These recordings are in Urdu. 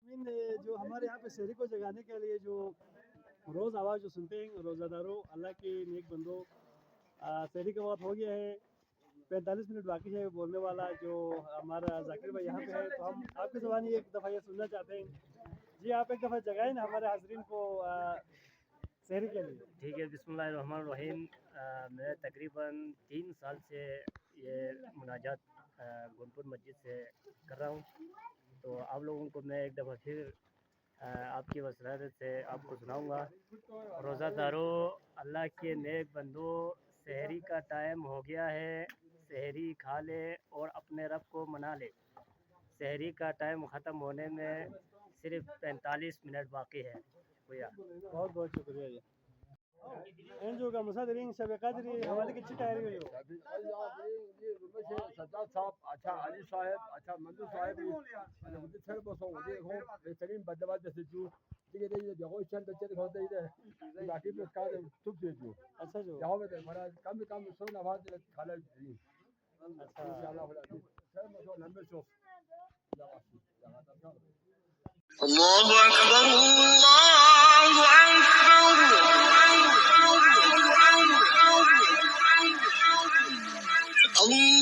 ناظرین جو ہمارے یہاں پہ شہری کو جگانے کے لیے جو روز آواز جو سنتے ہیں روزہ داروں اللہ کے نیک بندوں شہری کا وقت ہو گیا ہے 45 منٹ باقی ہے بولنے والا جو ہمارا ذاکر بھائی یہاں پہ ہے تو ہم آپ کی زبانی ایک دفعہ یہ سننا چاہتے ہیں جی آپ ایک دفعہ جگائیں نا ہمارے حاضرین کو شہری کے لیے. ٹھیک ہے بسم اللہ الرحمن الرحیم. میں تقریباً 3 سال سے یہ مناجات گنپور مسجد سے کر رہا ہوں تو آپ لوگوں کو میں ایک دفعہ پھر آپ کی وسیلت سے آپ کو سناؤں گا. روزہ داروں اللہ کے نیک بندو سحری کا ٹائم ہو گیا ہے سحری کھا لے اور اپنے رب کو منا لے. سحری کا ٹائم ختم ہونے میں صرف 45 منٹ باقی ہے. شکریہ. بہت بہت شکریہ جی. انجو کا مصادرین شب قدری حوالے کی چٹائی ہوئی سجاد صاحب اچھا علی صاحب اچھا منظور صاحب مجھے چھڑ بسوں مجھے ہو بہترین بدبات جیسے جو ٹھیک ہے یہ دیکھو چند بچے دکھاتے ہیں باقی پہ کا ٹپ دے جو اچھا جو یہاں پہ بڑا کم سو نواز کھالا دی اچھا انشاءاللہ خدا چھڑ بسوں نمبر شو الله أكبر الله أكبر الله أكبر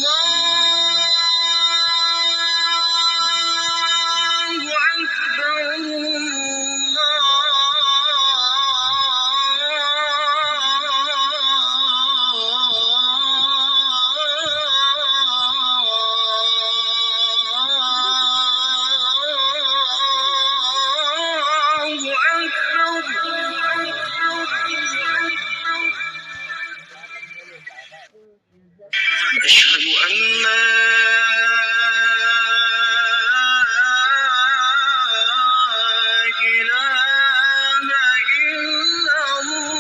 أشهد أن لا إله إلا الله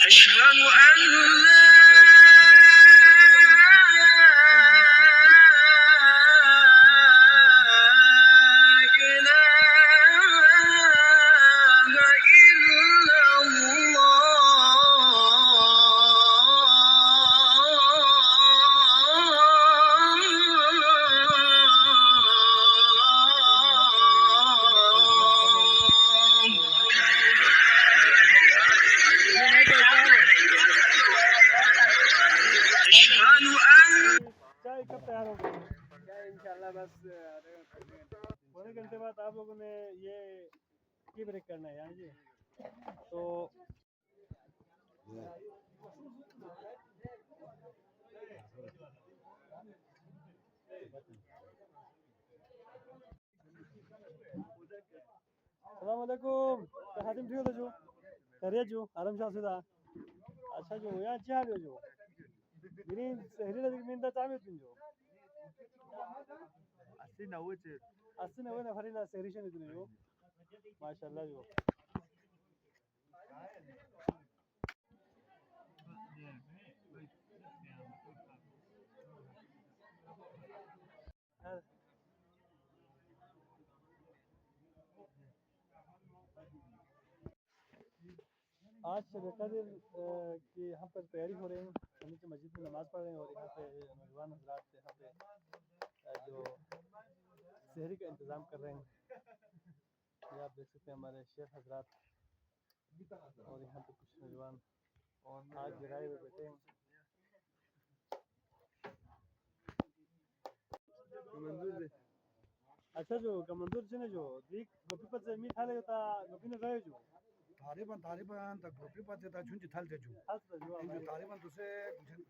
أشهد أن لا چائے کب تیار ہو گئی؟ انشاءاللہ بس پونے گھنٹے بعد آپ لوگوں نے یہ ٹی بریک کرنا ہے یہاں جی تو السلام علیکم حاتم ٹھیک ہو جو خیریت جو آرام شاہ سدا اچھا جو یہاں اچھا حال ہو جو گرین سہری لگی میندا تعمیر تن جو 80-90 نفر لا سہری شنو تن جو ماشاءاللہ جو آج شب قدر کی یہاں پر تیاری ہو رہے ہیں ہم کی مسجد میں نماز پڑھ رہے ہیں اور یہاں پہ نوجوان حضرات یہاں پہ جو سحری کا انتظام کر رہے ہیں یہ آپ دیکھ سکتے ہیں ہمارے شیخ حضرات اور یہاں پہ کچھ نوجوان آگ جلائے ہوئے بیٹھے ہیں اچھا جو کا منظور سے جو دیکھ گوپی پر سے میٹھا لے ہوتا گوپی نے گئے جو طالبان تا گروپی پاتے تا چونچ تھال تے جو انجو طالبان دوسرے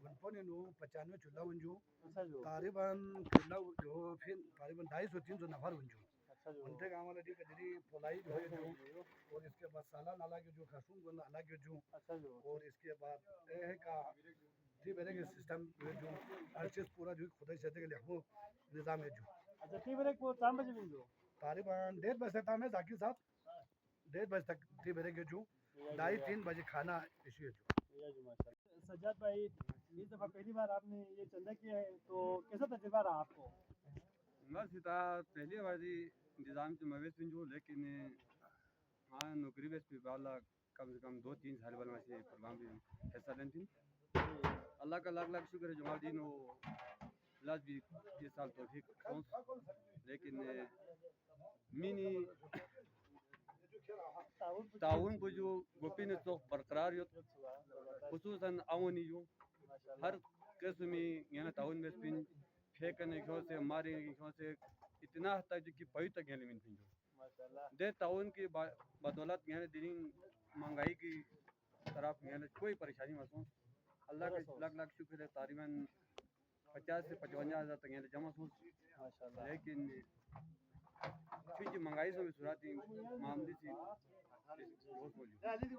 گنپونے نو 95 چلا ونجو طالبان چلا جو پھر طالبان 250-300 نفر ونجو انتے کا ہمارا دی کدی پولائی جو ہے جو اور اس کے بعد سالان الگ جو خرسون بنا الگ جو اور اس کے بعد اے کا جی میرے کے سسٹم جو ہر چیز پورا جو خدا سے کے لیے نظام ہے جو اچھا ٹی بریک کو 3 بجے بھی جو طالبان 1:30 بجے تک میں ذاکر صاحب 1:30 بجے تک ٹی بریک جو 2:30-3 بجے کھانا ایشو ہے جو سجاد بھائی اس دفعہ پہلی بار آپ نے یہ چندہ کیا ہے تو کیسا تجربہ رہا آپ کو؟ بس پہلی بار انتظام سے مویس بن جو لیکن ہاں نوکری بیس پہ بالا کم سے کم 2-3 سال والا سے پروگرام بھی حصہ لیں اللہ کا لاکھ لاکھ شکر ہے جماعت دین وہ لاج بھی یہ سال توفیق لیکن مینی تعاون کو جو گوپی نے تو برقرار ہو خصوصاً اونی جو ہر قسمی یعنی تعاون میں پن پھینکنے کی سے ہمارے سے اتنا حد تک کہ پوئی تک یعنی من جو دے تعاون کی بدولت یعنی دین مہنگائی کی طرف یعنی کوئی پریشانی محسوس اللہ کا لاکھ لاکھ شکر ہے تقریباً 50 سے 55 ہزار تک یعنی جمع ہو لیکن چونکہ مہنگائی سے بھی صورت معاملے سے بہت بولی